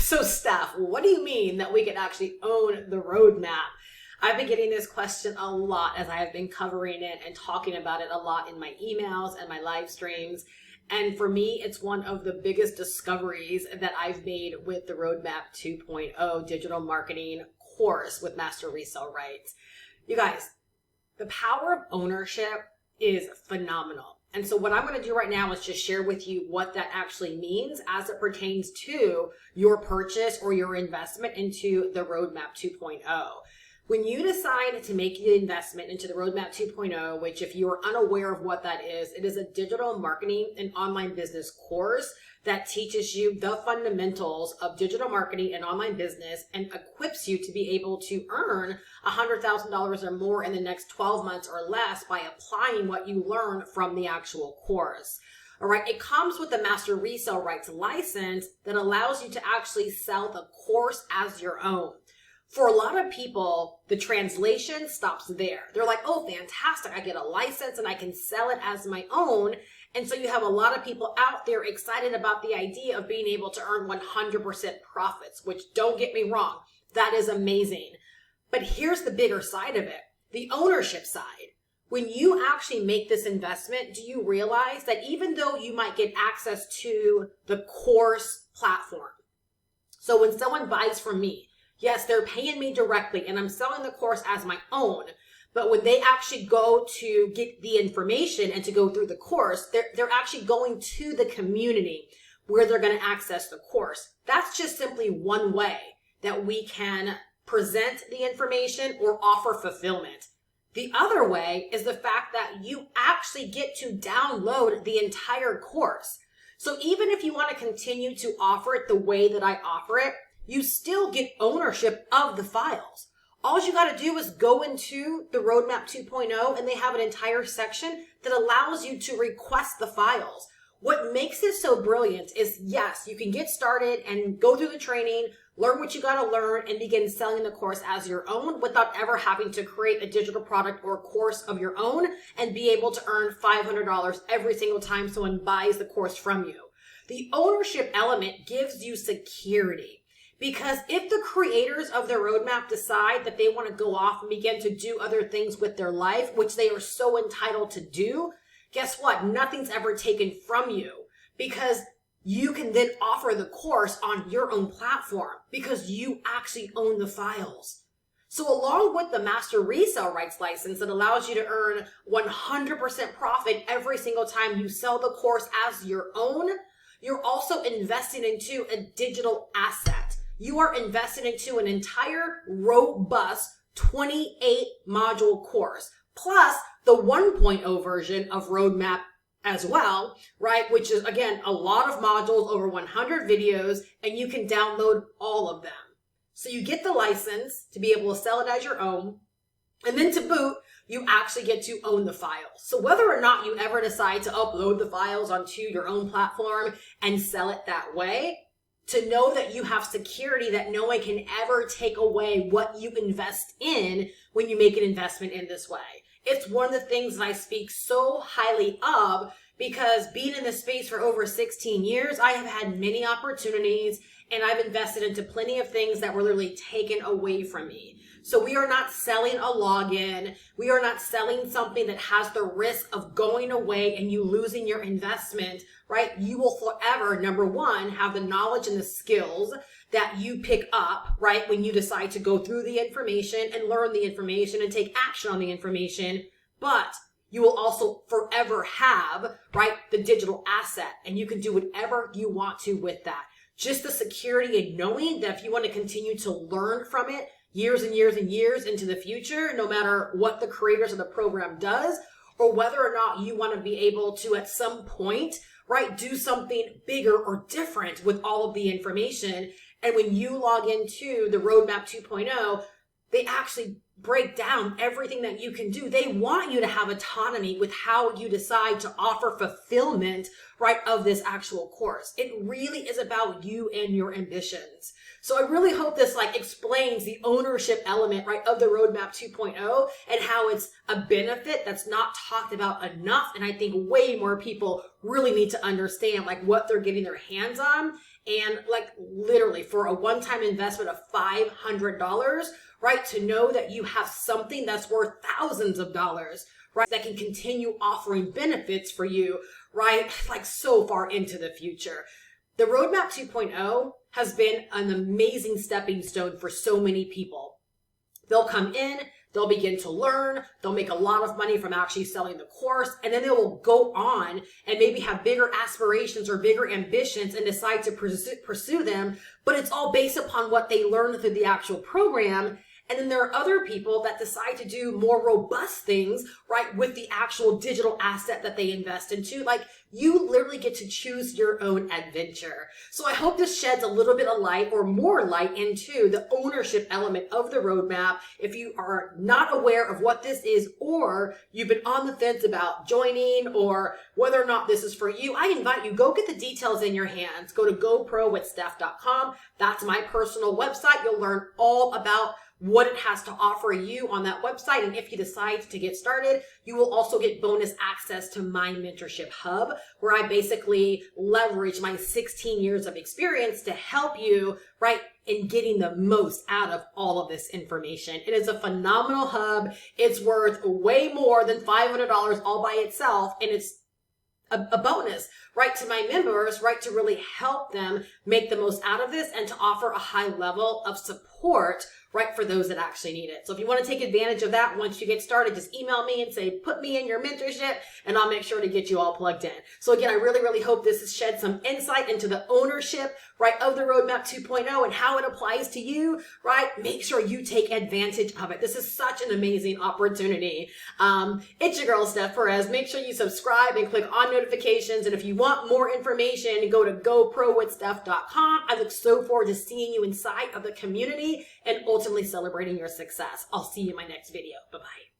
So Steph, what do you mean that we can actually own the roadmap? I've been getting this question a lot as I have been covering it and talking about it a lot in my emails and my live streams. And for me, it's one of the biggest discoveries that I've made with the Roadmap 2.0 digital marketing course with Master Resale Rights. You guys, the power of ownership is phenomenal. And so what I'm going to do right now is just share with you what that actually means as it pertains to your purchase or your investment into the Roadmap 2.0. When you decide to make the investment into the Roadmap 2.0, which if you are unaware of what that is, it is a digital marketing and online business course that teaches you the fundamentals of digital marketing and online business and equips you to be able to earn $100,000 or more in the next 12 months or less by applying what you learn from the actual course. All right, it comes with the Master Resale Rights license that allows you to actually sell the course as your own. For a lot of people, the translation stops there. They're like, oh, fantastic. I get a license and I can sell it as my own. And so you have a lot of people out there excited about the idea of being able to earn 100% profits, which don't get me wrong, that is amazing. But here's the bigger side of it, the ownership side. When you actually make this investment, do you realize that even though you might get access to the course platform, so when someone buys from me, yes, they're paying me directly and I'm selling the course as my own. But when they actually go to get the information and to go through the course, they're actually going to the community where they're going to access the course. That's just simply one way that we can present the information or offer fulfillment. The other way is the fact that you actually get to download the entire course. So even if you want to continue to offer it the way that I offer it, you still get ownership of the files. All you got to do is go into the Roadmap 2.0 and they have an entire section that allows you to request the files. What makes this so brilliant is, yes, you can get started and go through the training, learn what you got to learn, and begin selling the course as your own without ever having to create a digital product or course of your own and be able to earn $500 every single time someone buys the course from you. The ownership element gives you security. Because if the creators of their roadmap decide that they want to go off and begin to do other things with their life, which they are so entitled to do, guess what? Nothing's ever taken from you because you can then offer the course on your own platform because you actually own the files. So along with the Master Resale Rights license that allows you to earn 100% profit every single time you sell the course as your own, you're also investing into a digital asset. You are invested into an entire robust 28 module course, plus the 1.0 version of Roadmap as well, right? Which is, again, a lot of modules, over 100 videos, and you can download all of them. So you get the license to be able to sell it as your own, and then to boot, you actually get to own the files. So whether or not you ever decide to upload the files onto your own platform and sell it that way, to know that you have security that no one can ever take away what you invest in when you make an investment in this way. It's one of the things that I speak so highly of because being in this space for over 16 years, I have had many opportunities and I've invested into plenty of things that were literally taken away from me. So we are not selling a login. We are not selling something that has the risk of going away and you losing your investment, right? You will forever, number one, have the knowledge and the skills that you pick up, right? When you decide to go through the information and learn the information and take action on the information, but you will also forever have, right, the digital asset and you can do whatever you want to with that. Just the security and knowing that if you want to continue to learn from it, years and years and years into the future, no matter what the creators of the program does, or whether or not you want to be able to at some point, right, do something bigger or different with all of the information. And when you log into the Roadmap 2.0, they actually break down everything that you can do. They want you to have autonomy with how you decide to offer fulfillment, right, of this actual course. It really is about you and your ambitions. So I really hope this explains the ownership element, right, of the Roadmap 2.0 and how it's a benefit that's not talked about enough. And I think way more people really need to understand what they're getting their hands on And like literally for a one-time investment of $500, right, to know that you have something that's worth thousands of dollars, right, that can continue offering benefits for you, right, like so far into the future. The Roadmap 2.0 has been an amazing stepping stone for so many people. They'll come in, they'll begin to learn, they'll make a lot of money from actually selling the course, and then they will go on and maybe have bigger aspirations or bigger ambitions and decide to pursue them, but it's all based upon what they learned through the actual program. And then there are other people that decide to do more robust things, right, with the actual digital asset that they invest into. Like, you literally get to choose your own adventure. So I hope this sheds a little bit of light or more light into the ownership element of the roadmap. If you are not aware of what this is, or you've been on the fence about joining or whether or not this is for you, I invite you, go get the details in your hands. Go to goprowithsteph.com. That's my personal website. You'll learn all about what it has to offer you on that website. And if you decide to get started, you will also get bonus access to my mentorship hub, where I basically leverage my 16 years of experience to help you, right, in getting the most out of all of this information. It is a phenomenal hub. It's worth way more than $500 all by itself. And it's a bonus, right, to my members, right, to really help them make the most out of this and to offer a high level of support, right, for those that actually need it. So if you want to take advantage of that once you get started, just email me and say, put me in your mentorship, and I'll make sure to get you all plugged in. So again, I really, really hope this has shed some insight into the ownership, right, of the Roadmap 2.0 and how it applies to you, right? Make sure you take advantage of it. This is such an amazing opportunity. It's your girl, Steph Perez. Make sure you subscribe and click on notifications. And if you want more information, go to goprowithsteph.com. I look so forward to seeing you inside of the community and ultimately celebrating your success. I'll see you in my next video. Bye-bye.